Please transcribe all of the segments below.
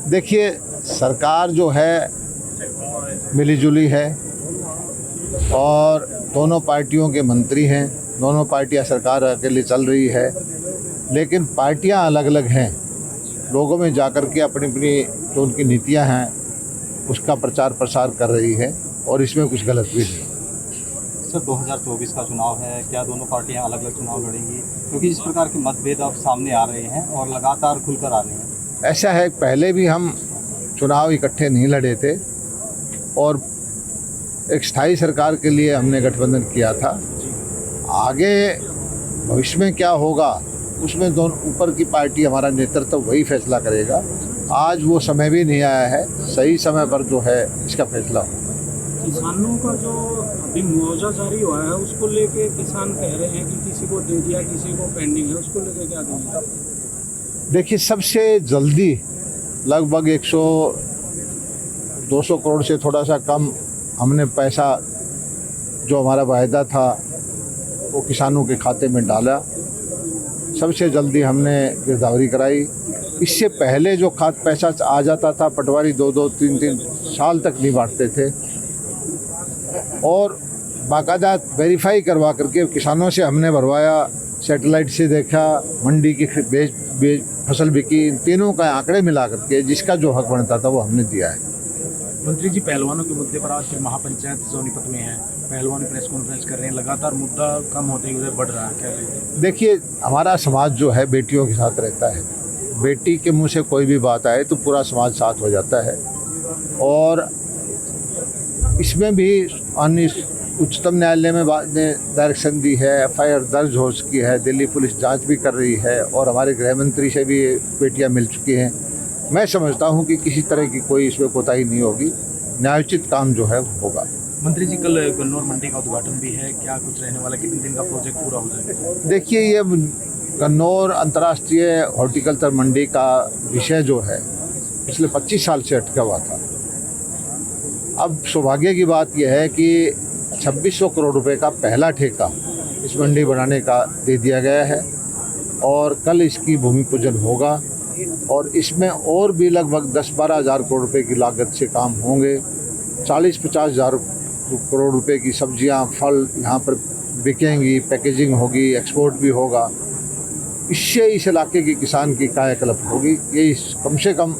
देखिए, सरकार जो है मिलीजुली है और दोनों पार्टियों के मंत्री हैं, दोनों पार्टियां सरकार अकेले चल रही है, लेकिन पार्टियां अलग अलग हैं। लोगों में जाकर के अपनी अपनी जो उनकी नीतियां हैं उसका प्रचार प्रसार कर रही है और इसमें कुछ गलत भी नहीं। सर 2024 का चुनाव है, क्या दोनों पार्टियां अलग अलग चुनाव लड़ेंगी? क्योंकि इस प्रकार के मतभेद अब सामने आ रहे हैं और लगातार खुलकर आ रहे हैं। ऐसा है, पहले भी हम चुनाव इकट्ठे नहीं लड़े थे और एक स्थायी सरकार के लिए हमने गठबंधन किया था। आगे भविष्य में क्या होगा उसमें दोनों ऊपर की पार्टी, हमारा नेतृत्व वही फैसला करेगा। आज वो समय भी नहीं आया है, सही समय पर जो है इसका फैसला होगा। किसानों का जो अभी मुआवजा जारी हुआ है उसको लेके किसान कह रहे हैं कि किसी को दे दिया, किसी को पेंडिंग है, उसको लेके क्या कहेंगे? देखिए, सबसे जल्दी लगभग 200 करोड़ से थोड़ा सा कम हमने पैसा जो हमारा वायदा था वो किसानों के खाते में डाला। सबसे जल्दी हमने गिरदावरी कराई। इससे पहले जो खाद पैसा आ जाता था, पटवारी 2-2, 3-3 साल तक नहीं बांटते थे और बाकायदा वेरीफाई करवा करके किसानों से हमने भरवाया, सैटेलाइट से देखा, मंडी की बेच फसल बिकी, इन तीनों का आंकड़े मिला करके जिसका जो हक बनता था वो हमने दिया है। मंत्री जी, पहलवानों के मुद्दे पर आज फिर महापंचायत सोनीपत में है, पहलवान प्रेस कॉन्फ्रेंस कर रहे हैं, लगातार मुद्दा कम होते हुए बढ़ रहा है, क्या कहेंगे? देखिए, हमारा समाज जो है बेटियों के साथ रहता है। बेटी के मुंह से कोई भी बात आए तो पूरा समाज साथ हो जाता है और इसमें भी उच्चतम न्यायालय में ने डायरेक्शन दी है, एफआईआर दर्ज हो चुकी है, दिल्ली पुलिस जांच भी कर रही है और हमारे गृह मंत्री से भी पेटियां मिल चुकी हैं। मैं समझता हूं कि किसी तरह की कोई इसमें कोताही नहीं होगी, न्यायोचित काम जो है होगा। मंत्री जी, कल गन्नौर मंडी का उद्घाटन भी है, क्या कुछ रहने वाला, कितने दिन का प्रोजेक्ट पूरा हो जाएगा? देखिए, ये गन्नौर अंतर्राष्ट्रीय हॉर्टिकल्चर मंडी का विषय जो है पिछले 25 साल से अटका हुआ था। अब सौभाग्य की बात यह है कि 2600 करोड़ रुपए का पहला ठेका इस मंडी बनाने का दे दिया गया है और कल इसकी भूमि पूजन होगा और इसमें और भी लगभग 10-12 हज़ार करोड़ रुपए की लागत से काम होंगे। 40-50 हज़ार करोड़ रुपए की सब्जियां, फल यहाँ पर बिकेंगी, पैकेजिंग होगी, एक्सपोर्ट भी होगा। इससे इस इलाके के किसान की कायाकल्प होगी। ये कम से कम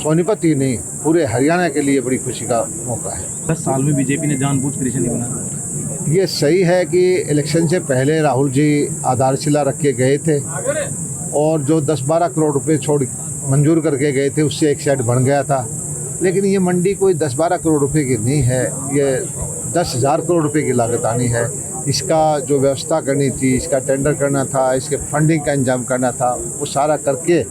सोनीपत ही नहीं, पूरे हरियाणा के लिए बड़ी खुशी का मौका है। 10 साल में बीजेपी ने जानबूझकर इसे नहीं बनाया। ये सही है कि इलेक्शन से पहले राहुल जी आधारशिला रख के गए थे और जो 10-12 करोड़ रुपए मंजूर करके गए थे उससे एक सेट बन गया था, लेकिन ये मंडी कोई 10-12 करोड़ रुपए की नहीं है, ये 10,000 करोड़ रुपए की लागत आनी है। इसका जो व्यवस्था करनी थी, इसका टेंडर करना था, इसके फंडिंग का इंतजाम करना था, वो सारा करके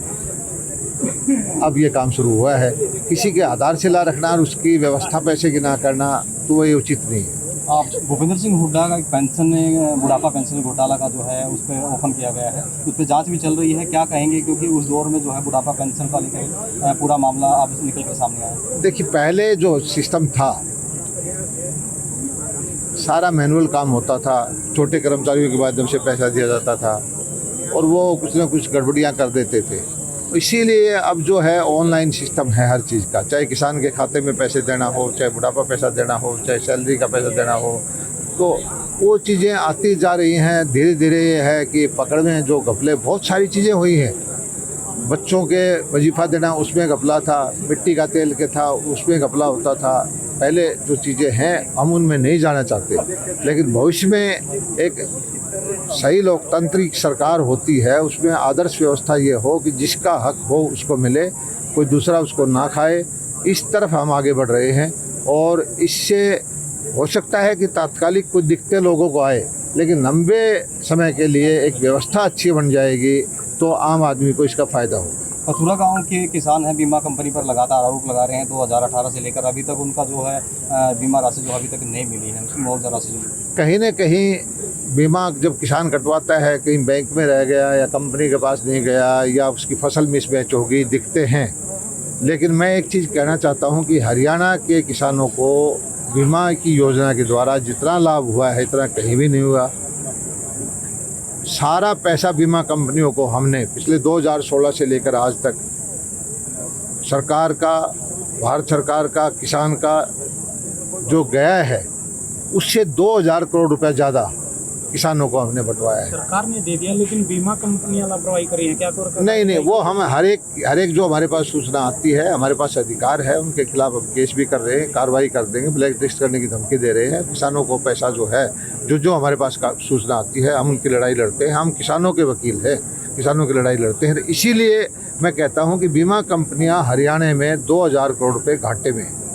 अब ये काम शुरू हुआ है। किसी के आधारशिला रखना और उसकी व्यवस्था पैसे की ना करना तो ये उचित नहीं है। आप भूपेंद्र सिंह हुड्डा का एक पेंशन, बुढ़ापा पेंशन घोटाला का जो है उस पर ओपन किया गया है, उस पर जांच भी चल रही है, क्या कहेंगे? क्योंकि उस दौर में जो है बुढ़ापा पेंशन का लेकर पूरा मामला अब निकल कर सामने आया। देखिए, पहले जो सिस्टम था सारा मैनुअल काम होता था, छोटे कर्मचारियों के माध्यम से पैसा दिया जाता था और वो कुछ ना कुछ गड़बड़ियाँ कर देते थे। इसीलिए अब जो है ऑनलाइन सिस्टम है हर चीज़ का, चाहे किसान के खाते में पैसे देना हो, चाहे बुढ़ापा पैसा देना हो, चाहे सैलरी का पैसा देना हो, तो वो चीज़ें आती जा रही हैं। धीरे धीरे ये है कि पकड़ में जो घपले, बहुत सारी चीज़ें हुई हैं। बच्चों के वजीफ़ा देना उसमें घपला था, मिट्टी का तेल के था उसमें घपला होता था। पहले जो चीज़ें हैं हम उनमें नहीं जाना चाहते, लेकिन भविष्य में एक सही लोकतांत्रिक सरकार होती है, उसमें आदर्श व्यवस्था ये हो कि जिसका हक हो उसको मिले, कोई दूसरा उसको ना खाए। इस तरफ हम आगे बढ़ रहे हैं और इससे हो सकता है कि तात्कालिक कुछ दिक्कतें लोगों को आए, लेकिन लंबे समय के लिए एक व्यवस्था अच्छी बन जाएगी तो आम आदमी को इसका फ़ायदा होगा। पथुरा गांव के किसान हैं, बीमा कंपनी पर लगातार आरोप लगा रहे हैं 2018 से लेकर अभी तक उनका जो है बीमा राशि जो अभी तक नहीं मिली है, उसकी मुआवजा राशि जो कहीं न कहीं बीमा जब किसान कटवाता है कहीं बैंक में रह गया या कंपनी के पास नहीं गया या उसकी फसल मिसमैच हो गई, दिखते हैं। लेकिन मैं एक चीज़ कहना चाहता हूं कि हरियाणा के किसानों को बीमा की योजना के द्वारा जितना लाभ हुआ है इतना कहीं भी नहीं हुआ। सारा पैसा बीमा कंपनियों को हमने पिछले 2016 से लेकर आज तक सरकार का, भारत सरकार का, किसान का जो गया है उससे 2000 करोड़ रुपए ज़्यादा किसानों को हमने बंटवाया है। सरकार ने दे दिया, लेकिन बीमा कंपनियां लापरवाही करी हैं क्या? तो नहीं, वो हम हर एक जो हमारे पास सूचना आती है, हमारे पास अधिकार है, उनके खिलाफ हम केस भी कर रहे हैं, कार्रवाई कर देंगे, ब्लैक लिस्ट करने की धमकी दे रहे हैं। किसानों को पैसा जो है, जो हमारे पास सूचना आती है, हम उनकी लड़ाई लड़ते हैं। हम किसानों के वकील हैं, किसानों की लड़ाई लड़ते हैं। इसीलिए मैं कहता हूँ कि बीमा कंपनियाँ हरियाणा में 2000 करोड़ रुपये घाटे में हैं।